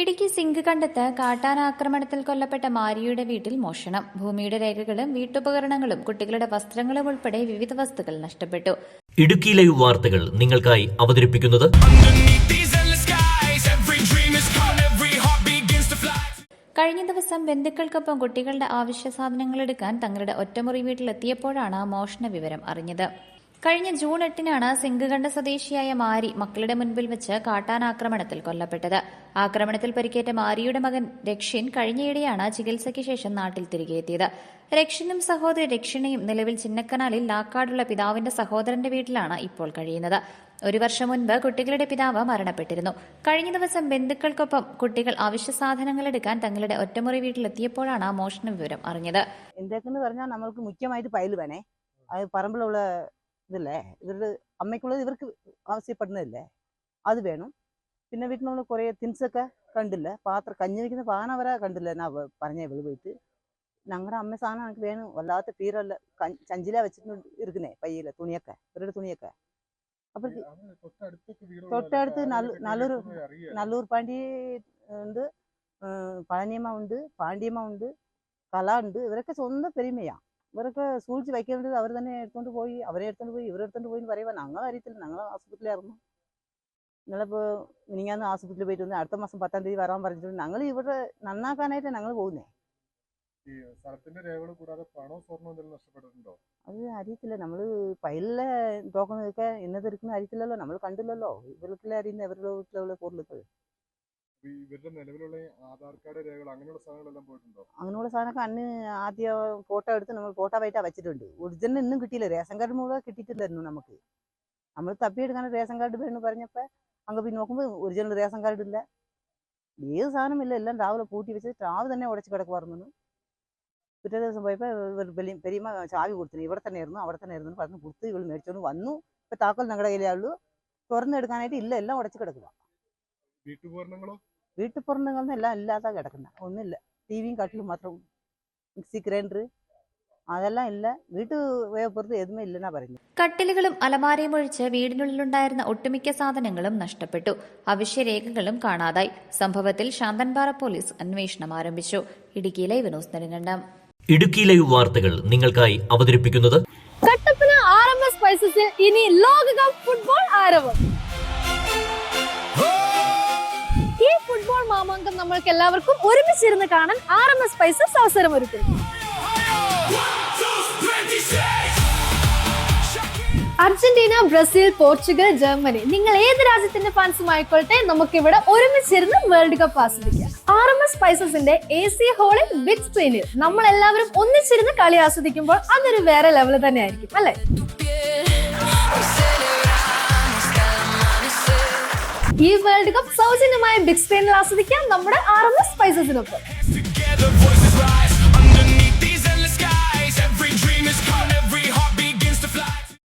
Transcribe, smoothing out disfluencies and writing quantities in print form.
Idukki zinc കണ്ടത്ത് കാട്ടാനാക്രമണത്തിൽ കൊല്ലപ്പെട്ട മാരിയുടെ വീട്ടിൽ മോഷണം. ഭൂമിയുടെ രേഖകളും വീട്ടുപകരണങ്ങളും കുട്ടികളുടെ വസ്ത്രങ്ങളും ഉൾപ്പെടെ വിവിധ വസ്തുക്കൾ നഷ്ടപ്പെട്ടു. ഇടുക്കി ലൈവ് വാർത്തകൾ നിങ്ങൾക്കായി അവതരിപ്പിക്കുന്നത് കഴിഞ്ഞ ദിവസം ബന്ധുക്കൾക്കൊപ്പം കുട്ടികളുടെ ആവശ്യ സാധനങ്ങൾ എടുക്കാൻ തങ്ങളുടെ ഒറ്റമുറി വീട്ടിലെത്തിയപ്പോഴാണ് മോഷണ വിവരം അറിഞ്ഞത്. കഴിഞ്ഞ ജൂൺ 8-നാണ് സിങ്കുകണ്ട സ്വദേശിയായ മാരി മക്കളുടെ മുൻപിൽ വെച്ച് കാട്ടാനാക്രമണത്തിൽ കൊല്ലപ്പെട്ടത്. ആക്രമണത്തിൽ പരിക്കേറ്റ മാരിയുടെ മകൻ രക്ഷിൻ കഴിഞ്ഞയിടെയാണ് ചികിത്സയ്ക്ക് ശേഷം നാട്ടിൽ തിരികെ എത്തിയത്. രക്ഷിനും സഹോദരി രക്ഷിണയും നിലവിൽ ചിന്നക്കനാലിൽ ലാക്കാടുള്ള പിതാവിന്റെ സഹോദരന്റെ വീട്ടിലാണ് ഇപ്പോൾ കഴിയുന്നത്. ഒരു വർഷം മുൻപ് കുട്ടികളുടെ പിതാവ് മരണപ്പെട്ടിരുന്നു. കഴിഞ്ഞ ദിവസം ബന്ധുക്കൾക്കൊപ്പം കുട്ടികൾ അവശ്യ സാധനങ്ങൾ എടുക്കാൻ തങ്ങളുടെ ഒറ്റമുറി വീട്ടിലെത്തിയപ്പോഴാണ് മോഷണ വിവരം അറിഞ്ഞത്. എന്തൊക്കെയെന്ന് പറഞ്ഞാൽ നമ്മൾക്ക് മുഖ്യമായിട്ട് പയൽ വേണേ, അത് പറമ്പിലുള്ള ഇതല്ലേ, ഇവരുടെ അമ്മയ്ക്കുള്ളത് ഇവർക്ക് ആവശ്യപ്പെടുന്നതല്ലേ, അത് വേണം. പിന്നെ വീട്ടിലുള്ള കുറേ തിൻസൊക്കെ കണ്ടില്ല, കഞ്ഞി വയ്ക്കുന്ന പാന വരെ കണ്ടില്ല എന്നാ പറഞ്ഞ ഇവള് പോയിട്ട്. ഞങ്ങളുടെ അമ്മ സാധനം എനിക്ക് വേണം, വല്ലാത്ത പീരല്ല ചഞ്ചില വെച്ചിട്ട് ഇരിക്കുന്നേ പയ്യില്ല തുണിയൊക്കെ, ഇവരുടെ തുണിയൊക്കെ. അപ്പൊ തൊട്ടടുത്ത് നല്ലൂർ പാണ്ടി ഉണ്ട്, പഴനിയമ്മ ഉണ്ട്, പാണ്ടിയമ്മ ഉണ്ട്, കല ഉണ്ട്. ഇവരൊക്കെ സ്വന്തം പെരുമയാ. ഇവരൊക്കെ സൂക്ഷിച്ച് വയ്ക്കേണ്ടത് അവർ തന്നെ എടുത്തോണ്ട് പോയി, ഇവരെടുത്തോണ്ട് പോയി എന്ന് പറയുമ്പോൾ ഞങ്ങൾ അറിയത്തില്ല. ഞങ്ങൾ ആശുപത്രിയിലായിരുന്നു. നിങ്ങളിപ്പോൾ മിനിങ്ങാന്ന് ആശുപത്രിയിൽ പോയിട്ട് വന്ന് അടുത്ത മാസം 10-ാം തീയതി വരാൻ പറഞ്ഞിട്ടുണ്ട്. ഞങ്ങൾ ഇവിടെ നന്നാക്കാനായിട്ട് ഞങ്ങൾ പോകുന്നേ. അത് അറിയത്തില്ല. നമ്മൾ പൈലിലെ ടോക്കണൊക്കെ എന്നതെടുക്കുന്ന അറിയത്തില്ലല്ലോ, നമ്മൾ കണ്ടില്ലല്ലോ. ഇവർക്കല്ലേ അറിയുന്നത് ഇവരുടെ വീട്ടിലുള്ള പൊരുളുകൾ. അങ്ങനെയുള്ള സാധനമൊക്കെ അന്ന് ആദ്യം ഫോട്ടോ എടുത്ത് നമ്മൾ ഫോട്ടോ ആയിട്ട് വെച്ചിട്ടുണ്ട്. ഒറിജിനൽ ഇന്നും കിട്ടിയില്ല, റേഷൻ കാർഡ് മുഴുവൻ കിട്ടിയിട്ടില്ലായിരുന്നു നമുക്ക്. നമ്മൾ തപ്പിയെടുക്കാൻ റേഷൻ കാർഡ് വേണമെന്ന് പറഞ്ഞപ്പോൾ അങ്ങ് പിന്നെ നോക്കുമ്പോൾ ഒറിജിനൽ റേഷൻ കാർഡ് ഇല്ല, ഏത് സാധനമില്ല. എല്ലാം രാവിലെ പൂട്ടി വെച്ച് രാവിലെ തന്നെ ഉടച്ച് കിടക്കുമായിരുന്നു. പിറ്റേ ദിവസം പോയപ്പോൾ പെരിയമ്മ ചാവി കൊടുത്തില്ല, ഇവിടെ തന്നെ ആയിരുന്നു അവിടെ തന്നെ ആയിരുന്നു പറഞ്ഞ് കൊടുത്ത് ഇവൾ മേടിച്ചോണ്ട് വന്നു. ഇപ്പം താക്കോൽ ഞങ്ങളുടെ കയ്യിലേ ഉള്ളൂ, തുറന്നെടുക്കാനായിട്ട് ഇല്ല, എല്ലാം ഉടച്ച് കിടക്കുക. വീട്ടുപകരണങ്ങളൊന്നും എല്ലാം ഇല്ലാതെ കിടക്കുന്ന ഒന്നുമില്ല. ടിവിയും കട്ടിലും മാത്രം, മിക്സി ഗ്രൈൻഡർ അതെല്ലാം ഇല്ല. പുറത്ത് എതുമേ ഇല്ലെന്നാ പറയുന്നത്. കട്ടിലുകളും അലമാരയും ഒഴിച്ച് വീടിനുള്ളിലുണ്ടായിരുന്ന ഒട്ടുമിക്ക സാധനങ്ങളും നഷ്ടപ്പെട്ടു. അവശ്യരേഖകളും കാണാതായി. സംഭവത്തിൽ ശാന്തൻപാറ പോലീസ് അന്വേഷണം ആരംഭിച്ചു. Idukki live news Nedumkandam. Idukki live വാർത്തകൾ നിങ്ങൾക്കായി അവതരിപ്പിക്കുന്നത് കട്ടപ്പന RMS സ്പൈസസിൽ ഇനി ലോകകപ്പ് ഫുട്ബോൾ ആരവം. ഈ ഫുട്ബോൾ മാമാങ്കം നമ്മൾക്ക് എല്ലാവർക്കും ഒരുമിച്ചിരുന്ന് കാണാൻ RMS സ്പൈസസ് അവസരമൊരുക്കുന്നു. അർജന്റീന, ബ്രസീൽ, പോർച്ചുഗൽ, ജർമ്മനി, നിങ്ങൾ ഏത് രാജ്യത്തിന്റെ ഫാൻസും ആയിക്കോട്ടെ, നമുക്കിവിടെ ഒരുമിച്ചിരുന്ന് വേൾഡ് കപ്പ് ആസ്വദിക്കാം. RMS സ്പൈസസിന്റെ AC ഹോളിൽ ബിഗ് സ്ക്രീനിൽ നമ്മൾ എല്ലാവരും ഒന്നിച്ചിരുന്ന് കളി ആസ്വദിക്കുമ്പോൾ അതൊരു വേറെ ലെവൽ തന്നെ ആയിരിക്കും, അല്ലെ? ഈ വേൾഡ് കപ്പ് സൗജന്യമായ ബിഗ് സ്ക്രീനിൽ ആസ്വദിക്കാം നമ്മുടെ RMS സ്പൈസസിനൊപ്പം.